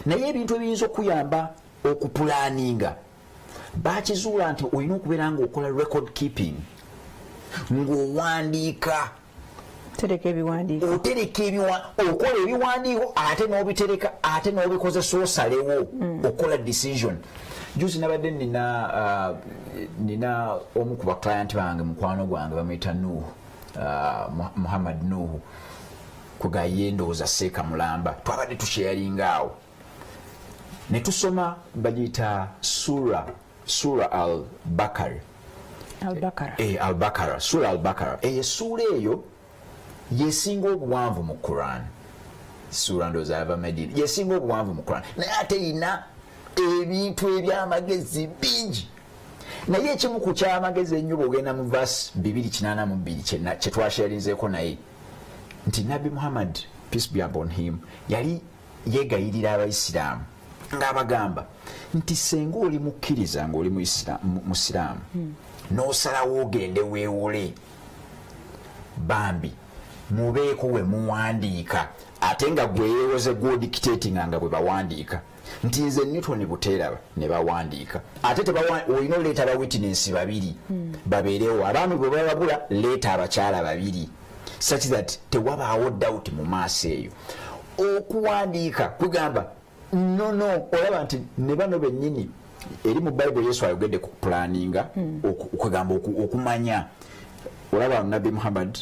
naye ebintu ebiyinza okuyamba okupulaninga bakizuula nti olina okubeera nga okola record keeping, ng'owandiika otereka okola ebiwandiiko ate n'obitereka ate n'obikozesa osalewo okola decision. Juzi nabadde nina omu ku baclient bange mukwano gwange bamuyita Nuhu, Muhammad Nuhu kugaye ndowooza Seeka Mulamba, twabadde tusharinga awo ne tusoma bagiyita Sura al-Bakara. Sura al-Bakara. Sura eyo yesinga obuwanvu mu Quran. Sura ndowooza ava Medina yesinga obuwanvu mu Quran, naye ate erina ebintu ebyamagezi bingi. Naye ekimu ku kyamagezi ennyo bw'ogenda mu verse 282 kye twasharinzeeko naye nti Nabi Muhammad, peace be upon him, yali yeegayirira abaisiraamu ng'abagamba nti senga oli mukkiriza ng'oli musiraamu n'osalawo ogende weewole, bambi mubeeko we muwandiika ate nga gwe yeewoze gw'odictatinga nga bwe bawandiika nti nze Newton Buteraba ne bawandiika ate olina oleeta aba witness babiri babeerewo, abaami bwe bababula leeta abakyala babiri, such that tewabaawo doubt mu maaso eyo. Okuwandiika kugamba no olaba nti ne bano bennyini eri mu Bible Yesu ayogedde ku planinga okugamba okumanya. Olaba Nabi Muhammad,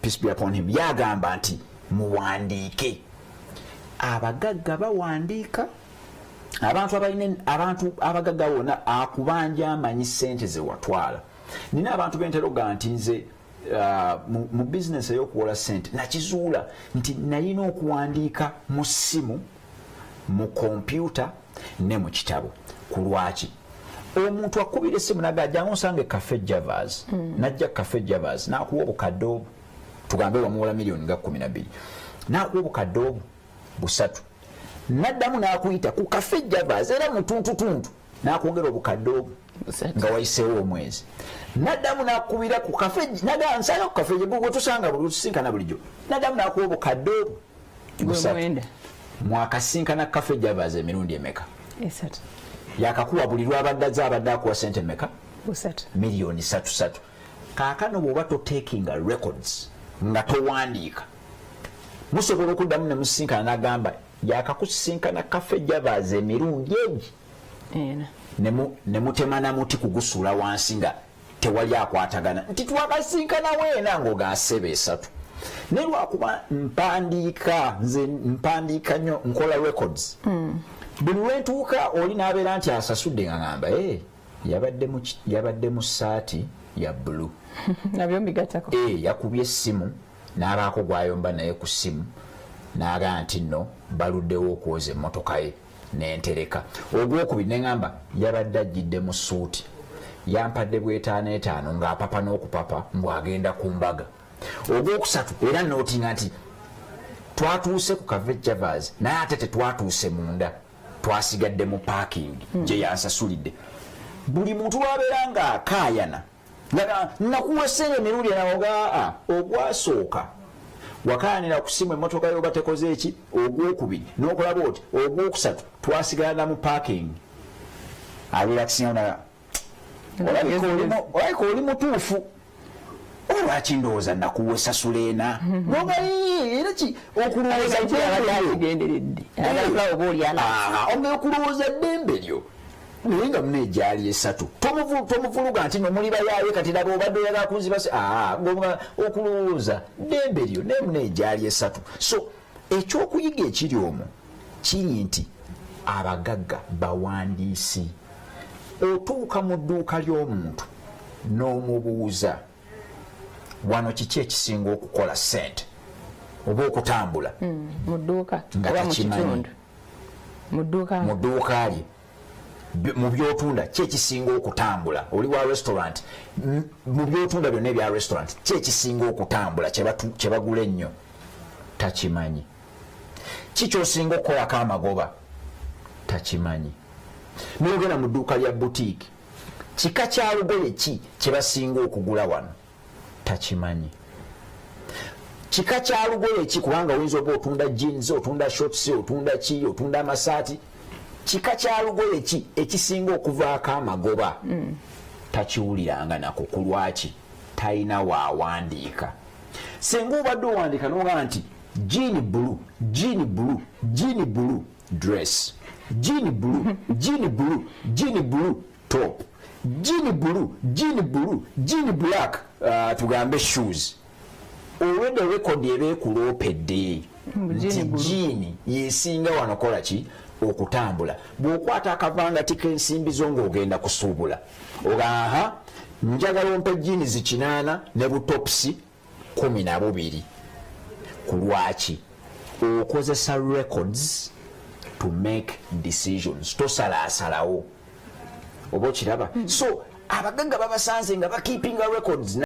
peace be upon him, yagamba nti muwandiike. Abagagga bawandiika, abantu abagagga wonna akubanja amanyi ssente ze watwala. Nina abantu benteroga nti nze mu business ey'okuwola ssente nakizuula nti nalina okuwandiika mu ssimu, mu kompyuta ne mu kitabo. Ku lwaki? Omuntu akubira essimu nagajja nsanga Cafe Javas, najja Cafe Javas n'akuwa obukadde obwo, tugambe wamuwola miliyoni nga 12, n'akuwa obukadde obwo busatu, naddamu n'akuyita ku Cafe Javas era mutuntutuntu n'akwongera obukadde obwo nga wayiseewo omwezi, naddamu n'akubira ku Cafe nsanga ku Cafe gwe tusanga buli tusinkana bulijjo, naddamu n'akuwa obukadde obwo busatu. Mwakasinkana Cafe Javas emirundi emeka? Esatu. Yakakuwa buli lwabadde abadde akuwa sente meka? Busatu. Miliyoni 3. Kaakano bw'oba totakinga records nga towandiika, musobola okuddamu ne musinkana n'agamba yakakusinkana Cafe Javas emirundi egi ne mutema na muti kugusuula wansi nga tewali akwatagana nti twakasinkana weena ng'ogaasebe 3. Naye lwakuba nze mpandiika nnyo, nkola records, buli lwentuuka oli n'abeera nti asasudde nga ngamba yabadde mu ssaati ya bbulu nabyo mbigatako, yakubye essimu n'abaako gwayomba naye ku ssimu n'agamba nti nno baluddewo okwoza emmotoka ye n'entereka. Ogwokubiri ne ngamba yabadde ajjidde mu ssuuti, yampadde bw'etaano ng'apapa n'okupapa mbw'agenda ku mbaga. Ogwokusatu era nootinga nti twatuuse ku Cafe Javas naye ate tetwatuuse munda, twasigadde mu parking gye yansasulidde. Buli muntu lwabeera ng'akaayana nakuwa ssente emirundi nawoga ogwasooka wakayanira ku ssimu emmotoka yoba tekoze eki, ogwokubiri n'okola bwoti, ogwokusatu twasigalana mu parking. Abeera kisinga olabika oli mutuufu, olwaki ndowooza nakuwa esasula ena era ki okulowooza okulowooza ddembe lyo naye nga muneejaali 3 tomuvuluga nti nomuli bayaye kati laba obadde oyagala kunzibase okulowooza ddembe lyo naye muneejaali 3. So ekyokuyiga ekiri omwo kiri nti abagagga bawandiisi. Otuuka mu dduuka ly'omuntu n'omubuuza wano kiki ekisinga okukola ssente oba okutambula mu dduuka nga takimanyi, mu dduuka lye mu byotunda ki ekisinga okutambula. Oli wa restaurant, mu byotunda byonna ebya restaurant ki ekisinga okutambula kye bagula ennyo? Takimanyi. Ki kyosinga okukolako amagoba? Takimanyi. N'ogenda mu dduuka lya boutique, kika kya lugoye ki kye basinga okugula wano? Takimanyi. kika kya lugoye ki kubanga oyinza oba otunda jeans otunda shorts otunda ki otunda amasaati kika kya lugoye ki ekisinga okuvaako amagoba takiwuliranga nako ku lwaki talina waawandiika singa obadde owandiika noga nti jean blue dress jean blue top jean black tugambe shoes olwedde rekodi eba ekuloopedde nti jiini yesinga wano kola ki okutambula bw'okwata akavangati k'ensimbi zo ng'ogenda kusuubula ogaha njagala ompe jiini zi8 ne butopusi 12 ku lwaki okozesa records to make decisions tosalaasalawo oba okiraba so abagagga babasanze nga bakeepinga records